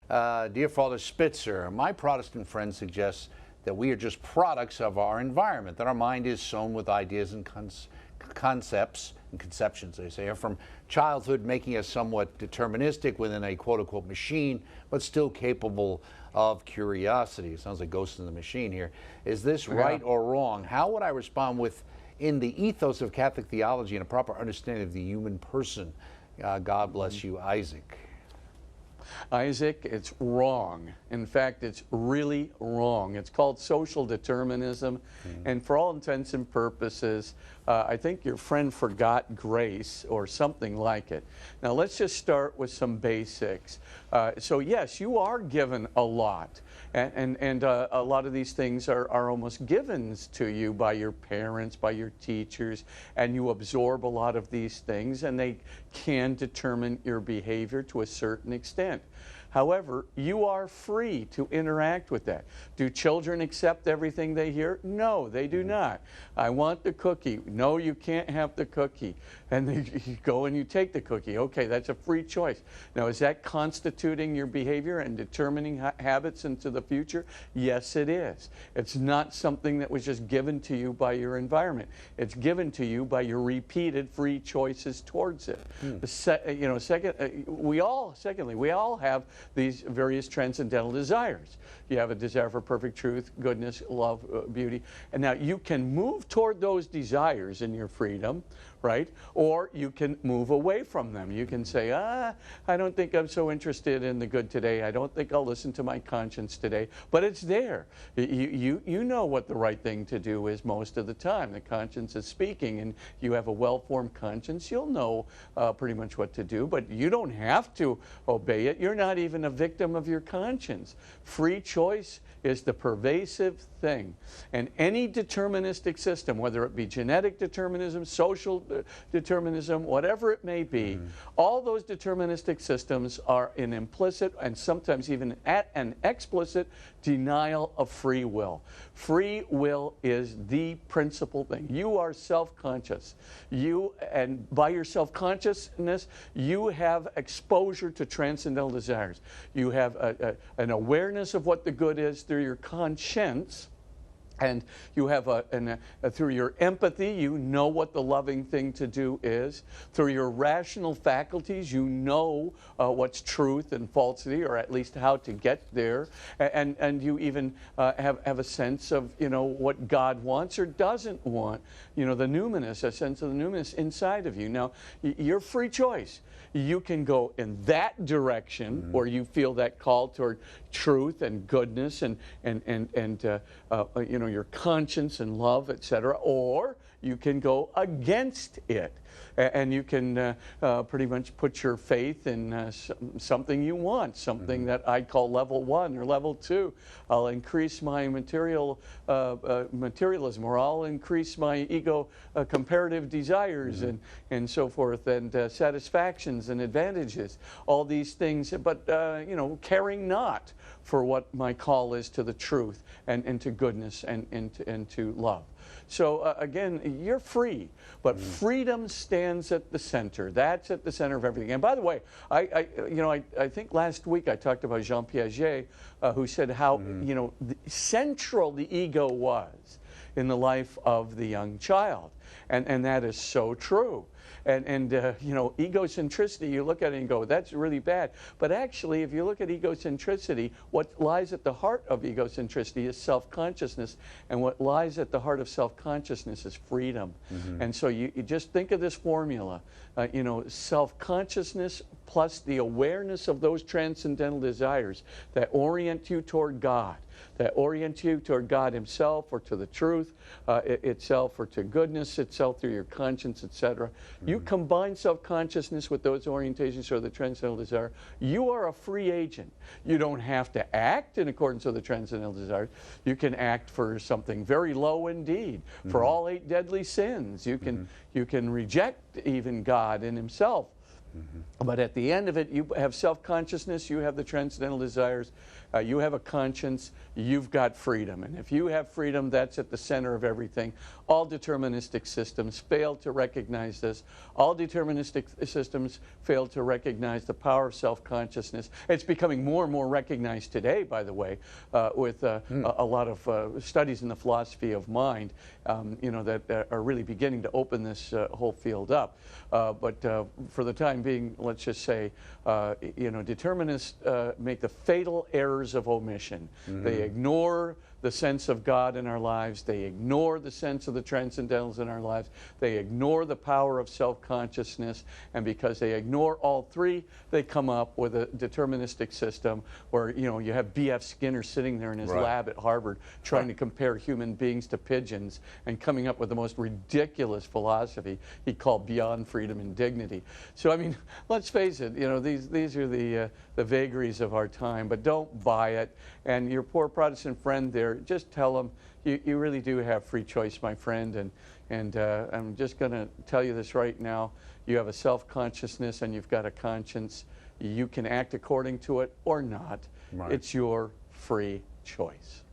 Dear Father Spitzer, my Protestant friend suggests that we are just products of our environment, that our mind is sown with ideas and concepts and conceptions, they say, are from childhood, making us somewhat deterministic within a quote-unquote machine, but still capable of curiosity. It sounds like Ghost in the Machine here. Is this right or wrong? How would I respond with, in the ethos of Catholic theology and a proper understanding of the human person? God bless you, Isaac. Isaac, it's wrong. In fact, it's really wrong. It's called social determinism, and for all intents and purposes, I think your friend forgot grace or something like it. Now, let's just start with some basics. So yes, you are given a lot, and a lot of these things are almost givens to you by your parents, by your teachers, and you absorb a lot of these things, and they can determine your behavior to a certain extent. However, you are free to interact with that. Do children accept everything they hear? No, they do not. I want the cookie. No, you can't have the cookie. And you go and you take the cookie. Okay, that's a free choice. Now, is that constituting your behavior and determining habits into the future? Yes, it is. It's not something that was just given to you by your environment. It's given to you by your repeated free choices towards it. Secondly, we all have these various transcendental desires. You have a desire for perfect truth, goodness, love, beauty. And now you can move toward those desires in your freedom, right? Or you can move away from them. You can say, I don't think I'm so interested in the good today. I don't think I'll listen to my conscience today. But it's there. You know what the right thing to do is most of the time. The conscience is speaking, and you have a well-formed conscience. You'll know pretty much what to do, but you don't have to obey it. You're not even a victim of your conscience. Free choice is the pervasive thing. And any deterministic system, whether it be genetic determinism, social determinism, whatever it may be, all those deterministic systems are an implicit and sometimes even an explicit denial of free will. Free will is the principal thing. You are self-conscious. And by your self-consciousness, you have exposure to transcendental desires. You have an awareness of what the good is through your conscience. And you have through your empathy, you know what the loving thing to do is. Through your rational faculties, you know what's truth and falsity, or at least how to get there. And you even have a sense of, what God wants or doesn't want. The numinous, a sense of the numinous inside of you. Now, your free choice. You can go in that direction where you feel that call toward truth and goodness and your conscience and love, etc. Or you can go against it, and you can pretty much put your faith in something you want, something that I call level 1 or level 2. I'll increase my materialism, or I'll increase my ego comparative desires and so forth, and satisfactions and advantages, all these things, but caring not for what my call is to the truth and to goodness and to love. So again, you're free, but freedom stands at the center. That's at the center of everything. And by the way, I think last week I talked about Jean Piaget, who said how central the ego was in the life of the young child, and that is so true. And egocentricity, you look at it and go, that's really bad. But actually, if you look at egocentricity, what lies at the heart of egocentricity is self-consciousness. And what lies at the heart of self-consciousness is freedom. And so you just think of this formula, self-consciousness plus the awareness of those transcendental desires that orient you toward God, that orient you toward God Himself, or to the truth itself, or to goodness itself through your conscience, etc. You combine self-consciousness with those orientations or the transcendental desire, you are a free agent. You don't have to act in accordance with the transcendental desires. You can act for something very low indeed, for all 8 deadly sins. You can reject even God and Himself But at the end of it, you have self-consciousness, you have the transcendental desires, you have a conscience, you've got freedom. And if you have freedom, that's at the center of everything. All deterministic systems fail to recognize this. All deterministic systems fail to recognize the power of self-consciousness. It's becoming more and more recognized today, by the way, with a lot of studies in the philosophy of mind, that are really beginning to open this whole field up. But for the time being, let's just say, determinists make the fatal errors of omission. They ignore the sense of God in our lives. They ignore the sense of the transcendentals in our lives. They ignore the power of self-consciousness. And because they ignore all three, they come up with a deterministic system where, you have B.F. Skinner sitting there in his lab at Harvard trying to compare human beings to pigeons and coming up with the most ridiculous philosophy he called beyond freedom and dignity. So, I mean, let's face it, these are the vagaries of our time, but don't buy it. And your poor Protestant friend there, just tell them you really do have free choice, my friend. And I'm just going to tell you this right now. You have a self-consciousness and you've got a conscience. You can act according to it or not. Right. It's your free choice.